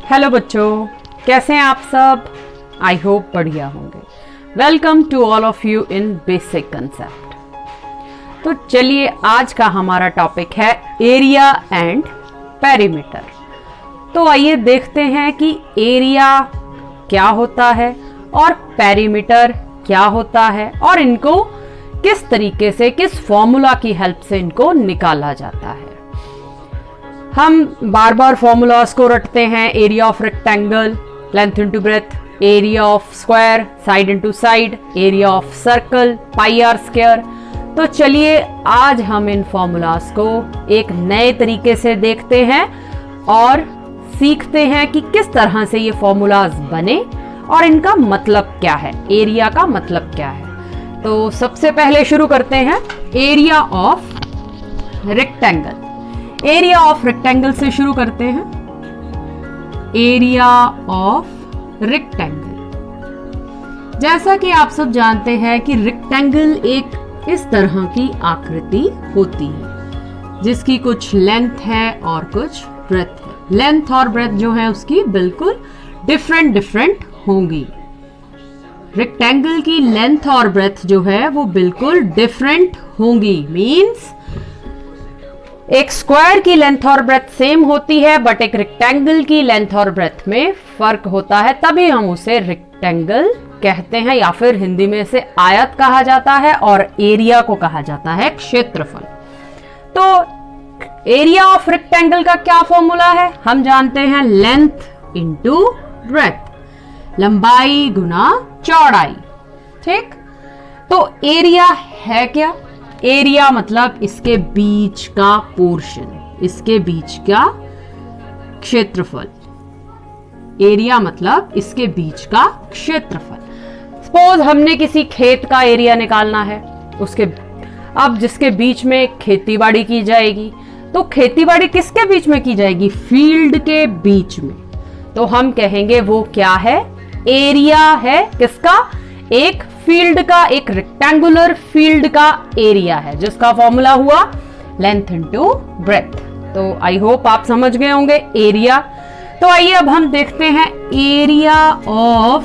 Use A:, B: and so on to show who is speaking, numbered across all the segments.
A: Hello बच्चों, कैसे हैं आप सब? आई होप बढ़िया होंगे। Welcome to all of you in basic concept. तो चलिए, आज का हमारा टॉपिक है एरिया एंड पेरीमीटर। तो आइए देखते हैं कि एरिया क्या होता है और पेरीमीटर क्या होता है और इनको किस तरीके से, किस फॉर्मूला की हेल्प से इनको निकाला जाता है। हम बार बार फॉर्मूलाज को रटते हैं। Area of rectangle, length into breadth, area of square, side into side, area of circle, pi r square. तो चलिए, आज हम इन फॉर्मूलाज को एक नए तरीके से देखते हैं और सीखते हैं कि किस तरह से ये फॉर्मूलाज बने और इनका मतलब क्या है, एरिया का मतलब क्या है। तो सबसे पहले शुरू करते हैं area of rectangle. Area of rectangle से शुरू करते हैं। एरिया ऑफ रेक्टेंगल, जैसा कि आप सब जानते हैं कि रेक्टेंगल एक इस तरह की आकृति होती है जिसकी कुछ लेंथ है और कुछ ब्रेथ है। लेंथ और ब्रेथ जो है उसकी बिल्कुल डिफरेंट होंगी। रेक्टेंगल की लेंथ और ब्रेथ जो है वो बिल्कुल डिफरेंट होंगी। मींस एक स्क्वायर की लेंथ और ब्रेथ सेम होती है, बट एक रेक्टेंगल की लेंथ और ब्रेथ में फर्क होता है, तभी हम उसे रेक्टेंगल कहते हैं, या फिर हिंदी में इसे आयत कहा जाता है और एरिया को कहा जाता है क्षेत्रफल। तो एरिया ऑफ रेक्टेंगल का क्या फॉर्मूला है? हम जानते हैं लेंथ इंटू ब्रेथ, लंबाई गुना चौड़ाई। ठीक, तो एरिया है क्या? एरिया मतलब इसके बीच का पोर्शन, इसके बीच का क्षेत्रफल। एरिया मतलब इसके बीच का क्षेत्रफल। सपोज हमने किसी खेत का एरिया निकालना है, उसके अब जिसके बीच में खेतीबाड़ी की जाएगी, तो खेतीबाड़ी किसके बीच में की जाएगी? फील्ड के बीच में। तो हम कहेंगे वो क्या है? एरिया है। किसका? एक फील्ड का, एक रेक्टेंगुलर फील्ड का एरिया है, जिसका फॉर्मूला हुआ लेंथ इनटू ब्रेथ। तो आई होप आप समझ गए होंगे एरिया। तो आइए अब हम देखते हैं एरिया ऑफ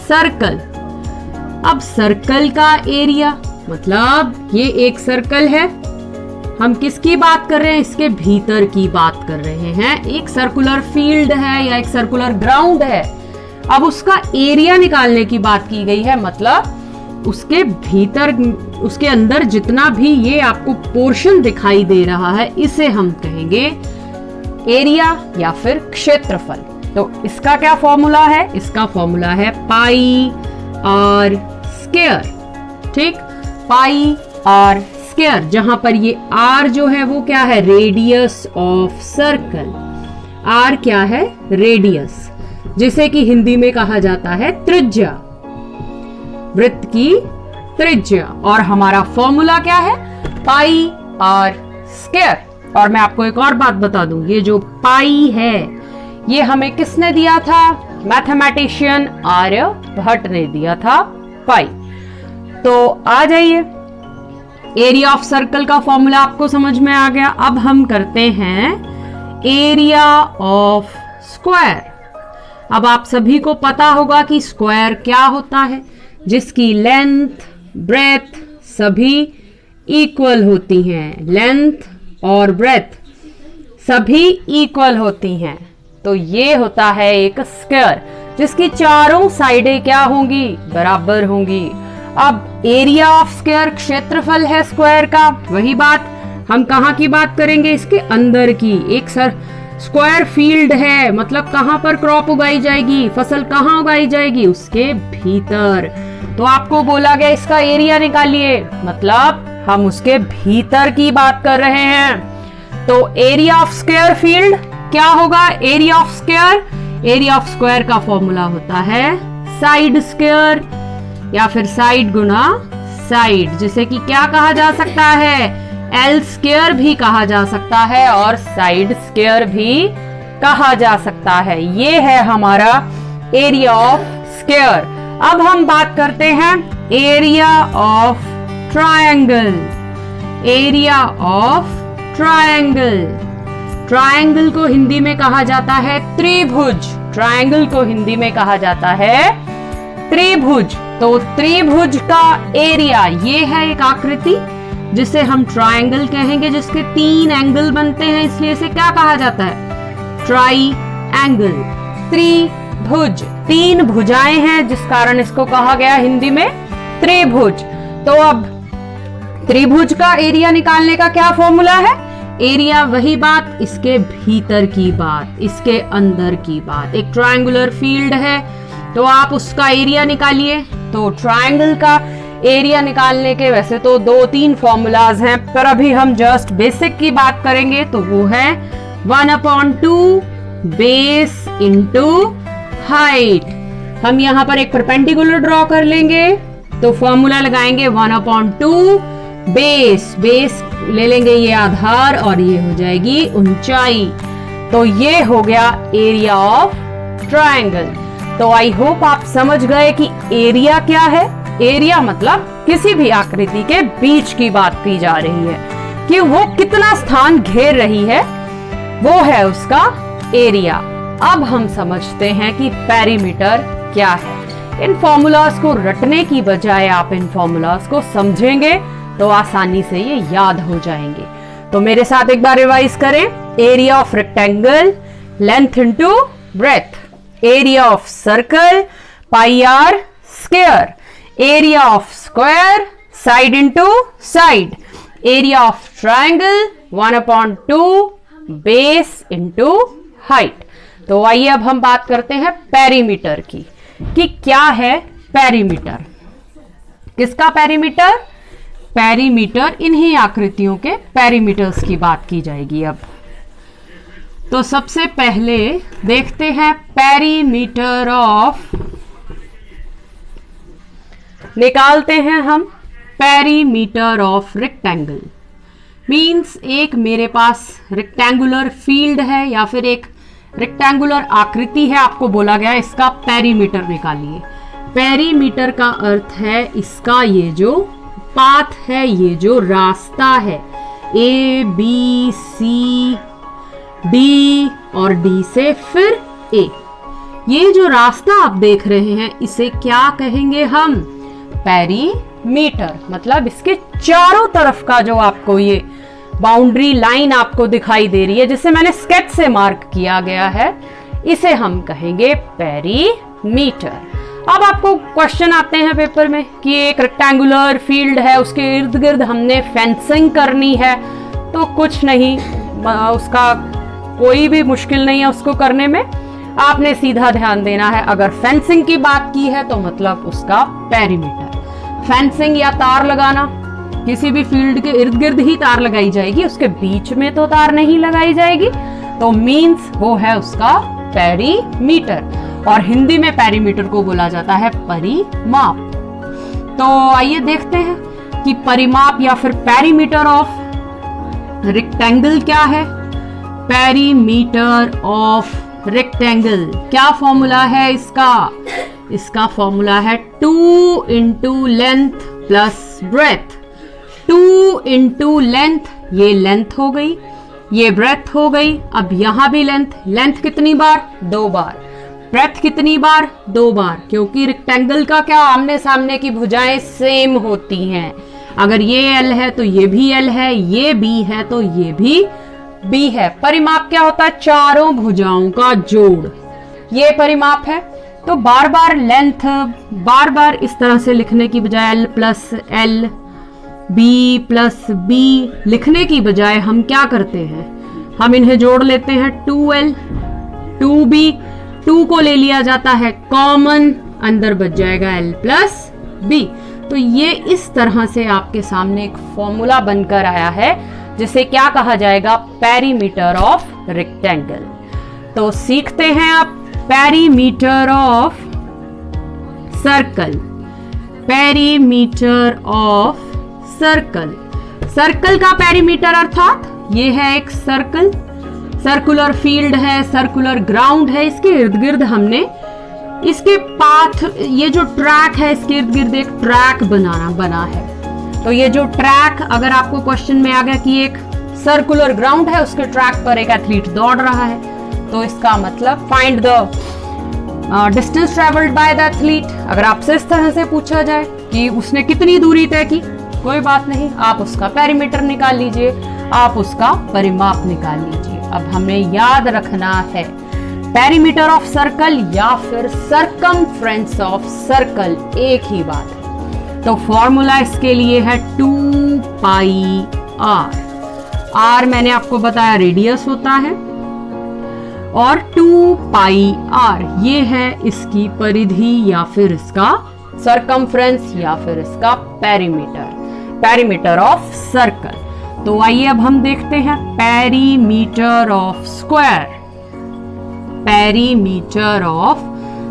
A: सर्कल। अब सर्कल का एरिया मतलब ये एक सर्कल है। हम किसकी बात कर रहे हैं? इसके भीतर की बात कर रहे हैं। एक सर्कुलर फील्ड है या एक सर्कुलर ग्राउंड है। अब उसका एरिया निकालने की बात की गई है, मतलब उसके भीतर, उसके अंदर जितना भी ये आपको पोर्शन दिखाई दे रहा है, इसे हम कहेंगे एरिया या फिर क्षेत्रफल। तो इसका क्या फॉर्मूला है? इसका फॉर्मूला है पाई आर स्क्वायर। ठीक, पाई आर स्क्वायर, जहां पर ये आर जो है वो क्या है? Radius of circle. आर क्या है? रेडियस, जिसे कि हिंदी में कहा जाता है त्रिज्या, वृत्त की त्रिज्या। और हमारा फॉर्मूला क्या है? पाई आर स्क्वायर। और मैं आपको एक और बात बता दूं, ये जो पाई है ये हमें किसने दिया था? मैथमेटिशियन आर्यभट्ट ने दिया था पाई। तो आ जाइए, एरिया ऑफ सर्कल का फॉर्मूला आपको समझ में आ गया। अब हम करते हैं एरिया ऑफ स्क्वायर। अब आप सभी को पता होगा कि स्क्वायर क्या होता है, जिसकी लेंथ ब्रेथ सभी इक्वल होती हैं। लेंथ और ब्रेथ सभी इक्वल होती हैं। तो ये होता है एक स्क्वायर, जिसकी चारों साइडें क्या होंगी? बराबर होंगी। अब एरिया ऑफ स्क्वायर क्षेत्रफल है स्क्वायर का। वही बात हम कहाँ की बात करेंगे? इसके अंदर की। एक स्क्वायर फील्ड है, मतलब कहां पर क्रॉप उगाई जाएगी, फसल कहां उगाई जाएगी? उसके भीतर। तो आपको बोला गया इसका एरिया निकालिए, मतलब हम उसके भीतर की बात कर रहे हैं। तो एरिया ऑफ स्क्वायर फील्ड क्या होगा? Area of square, area of square का फॉर्मूला होता है साइड स्क्वायर या फिर साइड गुना साइड, जिसे कि क्या कहा जा सकता है? एल स्क्वायर भी कहा जा सकता है और साइड स्क्वायर भी कहा जा सकता है। ये है हमारा एरिया ऑफ स्क्वायर। अब हम बात करते हैं area of triangle. Area of triangle. Triangle को हिंदी में कहा जाता है त्रिभुज। ट्रायंगल को हिंदी में कहा जाता है त्रिभुज। तो त्रिभुज का एरिया, ये है एक आकृति जिसे हम ट्रायंगल कहेंगे, जिसके 3 एंगल बनते हैं, इसलिए इसे क्या कहा जाता है? ट्राईएंगल। त्रिभुज, 3 भुजाएं हैं, जिस कारण इसको कहा गया हिंदी में त्रिभुज। तो अब त्रिभुज का एरिया निकालने का क्या फॉर्मूला है? एरिया वही बात, इसके भीतर की बात, इसके अंदर की बात। एक ट्रायंगुलर फील्ड है तो आप उसका एरिया निकालिए। तो ट्रायंगल का एरिया निकालने के वैसे तो 2-3 फॉर्मूलाज हैं, पर अभी हम जस्ट बेसिक की बात करेंगे। तो वो है 1/2 बेस इंटू हाइट। हम यहाँ पर एक परपेंडिकुलर ड्रॉ कर लेंगे, तो फॉर्मूला लगाएंगे 1/2 बेस। बेस ले लेंगे ये आधार और ये हो जाएगी ऊंचाई। तो ये हो गया एरिया ऑफ ट्रायंगल। तो आई होप आप समझ गए कि एरिया क्या है। एरिया मतलब किसी भी आकृति के बीच की बात की जा रही है, कि वो कितना स्थान घेर रही है, वो है उसका एरिया। अब हम समझते हैं कि पेरीमीटर क्या है। इन फॉर्मूलाज को रटने की बजाय आप इन फॉर्मूलाज को समझेंगे तो आसानी से ये याद हो जाएंगे। तो मेरे साथ एक बार रिवाइज करें। Area of rectangle, length into breadth. Area of circle, pi r square. Area of square, side into side. Area of triangle 1/2 base into height. तो आइए अब हम बात करते हैं पेरीमीटर की, कि क्या है पेरीमीटर। किसका पेरीमीटर? पेरीमीटर, इन्हीं आकृतियों के पेरीमीटर्स की बात की जाएगी अब। तो सबसे पहले देखते हैं पेरीमीटर ऑफ, निकालते हैं हम पेरीमीटर ऑफ रेक्टेंगल। मींस एक मेरे पास रेक्टेंगुलर फील्ड है या फिर एक रेक्टेंगुलर आकृति है, आपको बोला गया इसका पेरीमीटर निकालिए। पेरीमीटर का अर्थ है इसका ये जो पाथ है, ये जो रास्ता है, A B C D और D से फिर A, ये जो रास्ता आप देख रहे हैं इसे क्या कहेंगे हम? पेरीमीटर। मतलब इसके चारों तरफ का जो आपको ये बाउंड्री लाइन आपको दिखाई दे रही है, जिसे मैंने स्केच से मार्क किया गया है, इसे हम कहेंगे पेरीमीटर। अब आपको क्वेश्चन आते हैं पेपर में कि एक रेक्टेंगुलर फील्ड है, उसके इर्द गिर्द हमने फेंसिंग करनी है। तो कुछ नहीं, उसका कोई भी मुश्किल नहीं है उसको करने में। आपने सीधा ध्यान देना है, अगर फेंसिंग की बात की है तो मतलब उसका पेरीमीटर। फेंसिंग या तार लगाना, किसी भी फील्ड के इर्द गिर्द ही तार लगाई जाएगी, उसके बीच में तो तार नहीं लगाई जाएगी। तो मीन्स वो है उसका पेरीमीटर। और हिंदी में पेरीमीटर को बोला जाता है परिमाप। तो आइए देखते हैं कि परिमाप या फिर पेरीमीटर ऑफ रेक्टेंगल क्या है। पेरीमीटर ऑफ रेक्टेंगल क्या फॉर्मूला है इसका? इसका फॉर्मूला है 2 into length plus breadth. 2 into length, ये लेंथ हो गई, ये ब्रेथ हो गई। अब यहां भी लेंथ, लेंथ कितनी बार? 2 बार। ब्रेथ कितनी बार? 2 बार, क्योंकि रेक्टेंगल का क्या आमने सामने की भुजाएं सेम होती हैं। अगर ये L है तो ये भी L है, ये B है तो ये भी B है। परिमाप क्या होता है? चारों भुजाओं का जोड़, ये परिमाप है। तो बार बार लेंथ, बार बार इस तरह से लिखने की बजाय L plus L, B plus B लिखने की बजाय हम क्या करते हैं? हम इन्हें जोड़ लेते हैं। 2L 2B, 2 को ले लिया जाता है कॉमन, अंदर बच जाएगा L प्लस B। तो ये इस तरह से आपके सामने एक फॉर्मूला बनकर आया है, जिसे क्या कहा जाएगा? Perimeter of rectangle. तो सीखते हैं आप perimeter of circle. Perimeter of circle, circle का पेरीमीटर अर्थात ये है एक सर्कल, सर्कुलर फील्ड है, सर्कुलर ग्राउंड है, इसके इर्द गिर्द हमने इसके पाथ, ये जो ट्रैक है इसके इर्द गिर्द एक ट्रैक बना है। तो ये जो ट्रैक, अगर आपको क्वेश्चन में आ गया कि एक सर्कुलर ग्राउंड है, उसके ट्रैक पर एक एथलीट दौड़ रहा है, तो इसका मतलब find the distance travelled by the athlete. अगर आपसे इस तरह से पूछा जाए कि उसने कितनी दूरी तय की, कोई बात नहीं, आप उसका पेरीमीटर निकाल लीजिए, आप उसका परिमाप निकाल लीजिए। अब हमें याद रखना है पेरीमीटर ऑफ सर्कल या फिर सरकमफ्रेंस ऑफ सर्कल एक ही बात है। तो फॉर्मूला इसके लिए है 2 पाई r। r मैंने आपको बताया रेडियस होता है और 2 पाई r ये है इसकी परिधि या फिर इसका सरकमफ्रेंस या फिर इसका पेरीमीटर ऑफ सर्कल। तो आइए अब हम देखते हैं perimeter of square. Perimeter of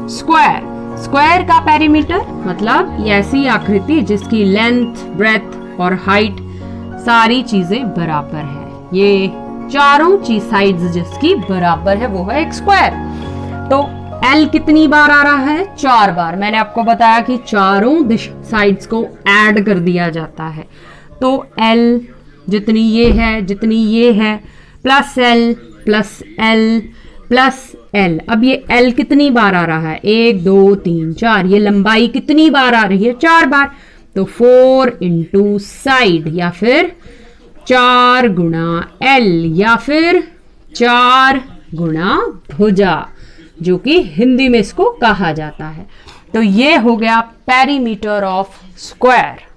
A: square, square का पेरीमीटर मतलब ऐसी आकृति जिसकी लेंथ, ब्रेथ और हाइट सारी चीजें बराबर है, ये चारों चीज साइड्स जिसकी बराबर है वो है एक स्क्वायर। तो L कितनी बार आ रहा है? 4 बार। मैंने आपको बताया कि चारों साइड्स को ऐड कर दिया जाता है, तो L जितनी ये है plus L plus L plus L। अब ये L कितनी बार आ रहा है? 1 2 3 4। ये लंबाई कितनी बार आ रही है? 4 बार। तो 4 इंटू साइड या फिर 4 गुणा L या फिर 4 गुणा भुजा, जो कि हिंदी में इसको कहा जाता है। तो ये हो गया पेरीमीटर ऑफ स्क्वायर।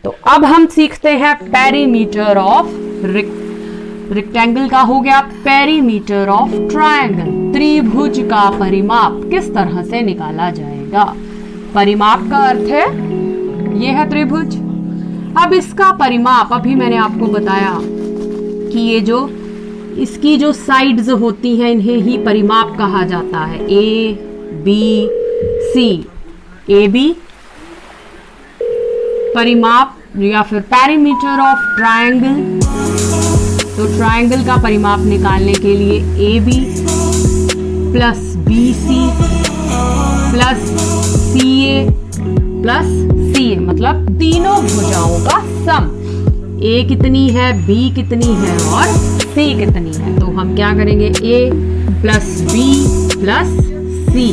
A: तो अब हम सीखते हैं पेरीमीटर ऑफ रेक्टेंगल का हो गया पेरीमीटर ऑफ ट्रायंगल। त्रिभुज का परिमाप किस तरह से निकाला जाएगा? परिमाप का अर्थ है ये है त्रिभुज। अब इसका परिमाप अभी मैंने आपको बताया कि ये जो इसकी जो साइड्स होती हैं इन्हें ही परिमाप कहा जाता है। A B C, AB परिमाप या फिर पेरीमीटर ऑफ ट्रायंगल। तो ट्रायंगल का परिमाप निकालने के लिए AB plus BC plus CA plus CA मतलब तीनों भुजाओं का सम। A कितनी है, B कितनी है और C कितनी है। तो हम क्या करेंगे? A plus B plus C,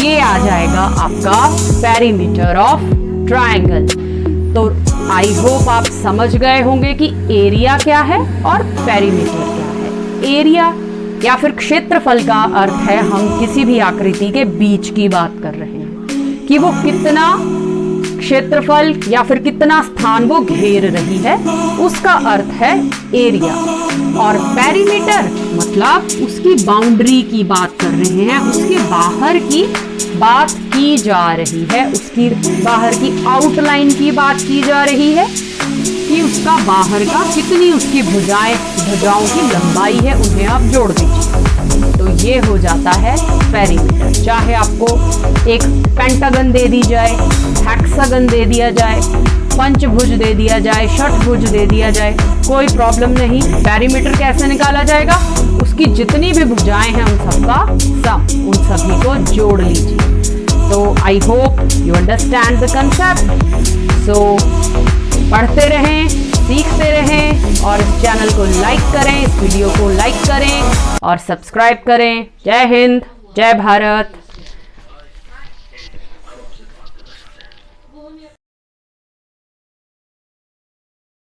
A: ये आ जाएगा आपका पेरीमीटर ऑफ ट्रायंगल। तो आई होप आप समझ गए होंगे कि एरिया क्या है और पेरीमीटर क्या है। एरिया या फिर क्षेत्रफल का अर्थ है हम किसी भी आकृति के बीच की बात कर रहे हैं कि वो कितना क्षेत्रफल या फिर कितना स्थान वो घेर रही है, उसका अर्थ है एरिया। और पेरीमीटर मतलब उसकी बाउंड्री की बात कर रहे हैं, उसके बाहर की बात की जा रही है, उसकी बाहर की आउटलाइन की बात की जा रही है कि उसका बाहर का कितनी उसकी भुजाओं की लंबाई है, उन्हें आप जोड़ दीजिए तो ये हो जाता है पेरीमीटर। चाहे आपको एक पेंटागन दे दी जाए, हेक्सागन दे दिया जाए, पंचभुज दे दिया जाए, षटभुज दे दिया जाए, कोई प्रॉब्लम नहीं। पेरीमीटर कैसे निकाला जाएगा? उसकी जितनी भी भुजाएं हैं उन सबका सम, उन सभी को जोड़ लीजिए। तो I hope you understand the concept. So पढ़ते रहें, सीखते रहें और इस चैनल को लाइक करें, इस वीडियो को लाइक करें और सब्सक्राइब करें। जय हिंद, जय भारत।